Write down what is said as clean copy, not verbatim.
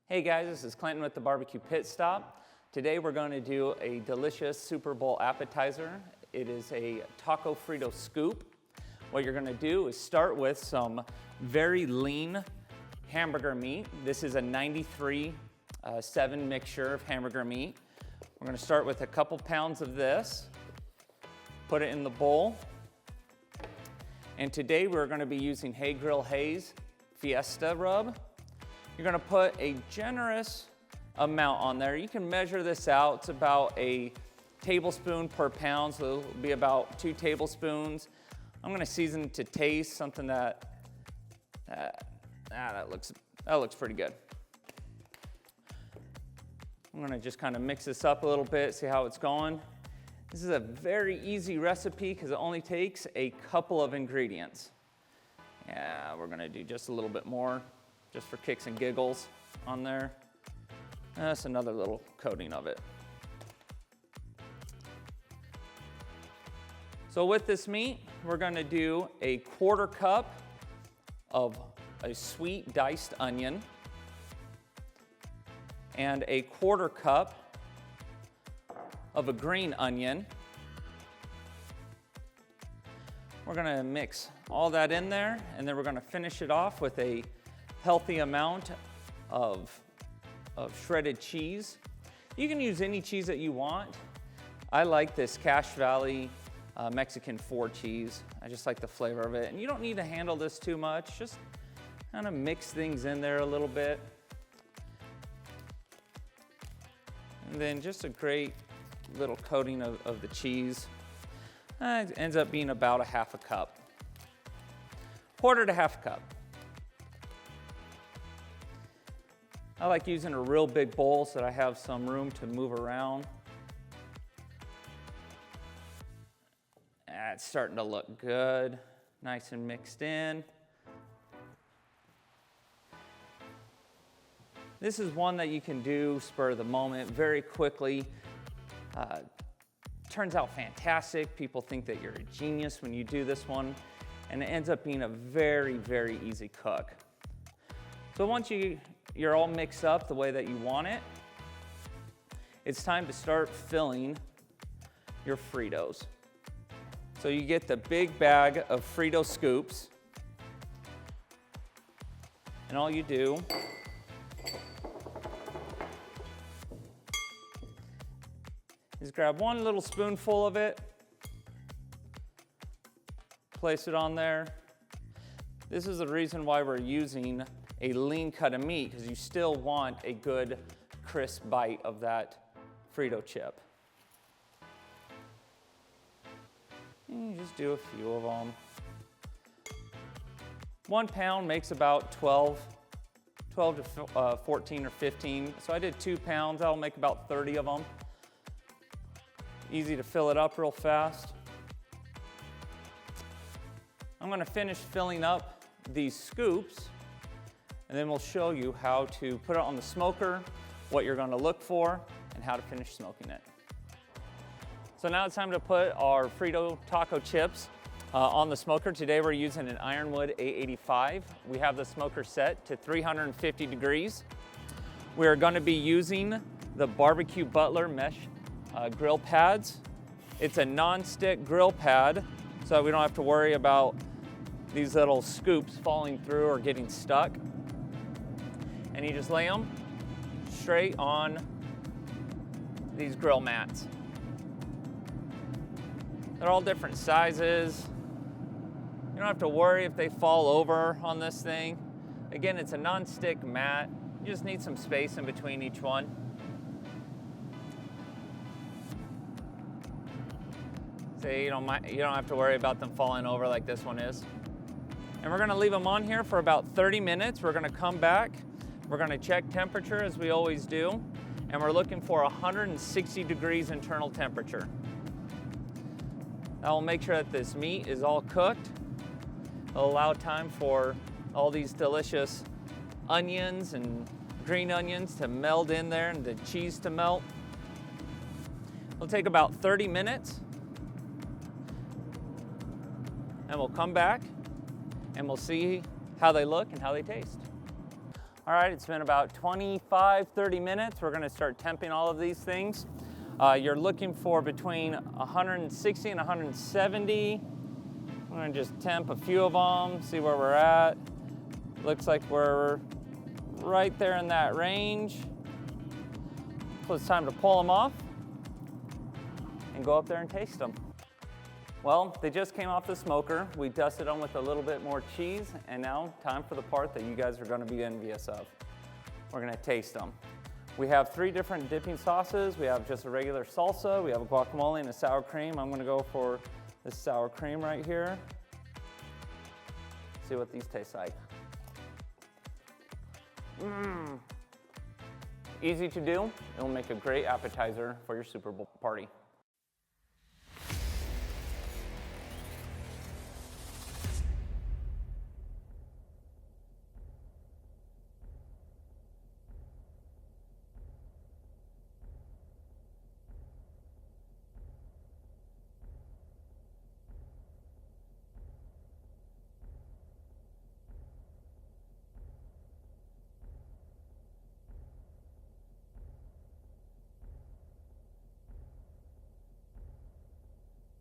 Hey guys, this is Clinton with the Barbecue Pit Stop. Today we're going to do a delicious Super Bowl appetizer. It is a Taco Frito Scoop. What you're going to do is start with some very lean hamburger meat. This is a 93-7 mixture of hamburger meat. We're going to start with a couple pounds of this, put it in the bowl. And today we're going to be using Hay Grill Hay's Fiesta rub. You're gonna put a generous amount on there. You can measure this out. It's about a tablespoon per pound, so it'll be about 2 tablespoons. I'm gonna season it to taste, something that looks pretty good. I'm gonna just kind of mix this up a little bit, see how it's going. This is a very easy recipe because it only takes a couple of ingredients. Yeah, we're gonna do just a little bit more, just for kicks and giggles on there. That's another little coating of it. So with this meat, we're gonna do a 1/4 cup of a sweet diced onion and a 1/4 cup of a green onion. We're gonna mix all that in there, and then we're gonna finish it off with a healthy amount of shredded cheese. You can use any cheese that you want. I like this Cache Valley Mexican 4 cheese. I just like the flavor of it. And you don't need to handle this too much. Just kind of mix things in there a little bit. And then just a great little coating of the cheese. It ends up being about a 1/2 cup. 1/4 to 1/2 cup. I like using a real big bowl so that I have some room to move around. It's starting to look good, nice and mixed in. This is one that you can do spur of the moment, very quickly. Turns out fantastic. People think that you're a genius when you do this one, and it ends up being a very, very easy cook. So once you're all mixed up the way that you want it, it's time to start filling your Fritos. So you get the big bag of Frito Scoops, and all you do is grab one little spoonful of it, place it on there. This is the reason why we're using a lean cut of meat, because you still want a good crisp bite of that Frito chip. And you just do a few of them. 1 pound makes about 12 to 14 or 15. So I did 2 pounds, that'll make about 30 of them. Easy to fill it up real fast. I'm gonna finish filling up these scoops, and then we'll show you how to put it on the smoker, what you're gonna look for, and how to finish smoking it. So now it's time to put our Frito taco chips on the smoker. Today we're using an Ironwood A85. We have the smoker set to 350 degrees. We are gonna be using the Barbecue Butler mesh grill pads. It's a non-stick grill pad, so we don't have to worry about these little scoops falling through or getting stuck. And you just lay them straight on these grill mats. They're all different sizes. You don't have to worry if they fall over on this thing. Again, it's a non-stick mat. You just need some space in between each one. So you don't have to worry about them falling over like this one is. And we're gonna leave them on here for about 30 minutes. We're gonna come back. We're gonna check temperature as we always do, and we're looking for 160 degrees internal temperature. That will make sure that this meat is all cooked. It'll allow time for all these delicious onions and green onions to meld in there and the cheese to melt. It'll take about 30 minutes, and we'll come back and we'll see how they look and how they taste. All right, it's been about 25, 30 minutes. We're gonna start temping all of these things. You're looking for between 160 and 170. I'm gonna just temp a few of them, see where we're at. Looks like we're right there in that range. So it's time to pull them off and go up there and taste them. Well, they just came off the smoker. We dusted them with a little bit more cheese, and now time for the part that you guys are gonna be envious of. We're gonna taste them. We have 3 different dipping sauces. We have just a regular salsa, we have a guacamole and a sour cream. I'm gonna go for this sour cream right here. See what these taste like. Easy to do. It'll make a great appetizer for your Super Bowl party.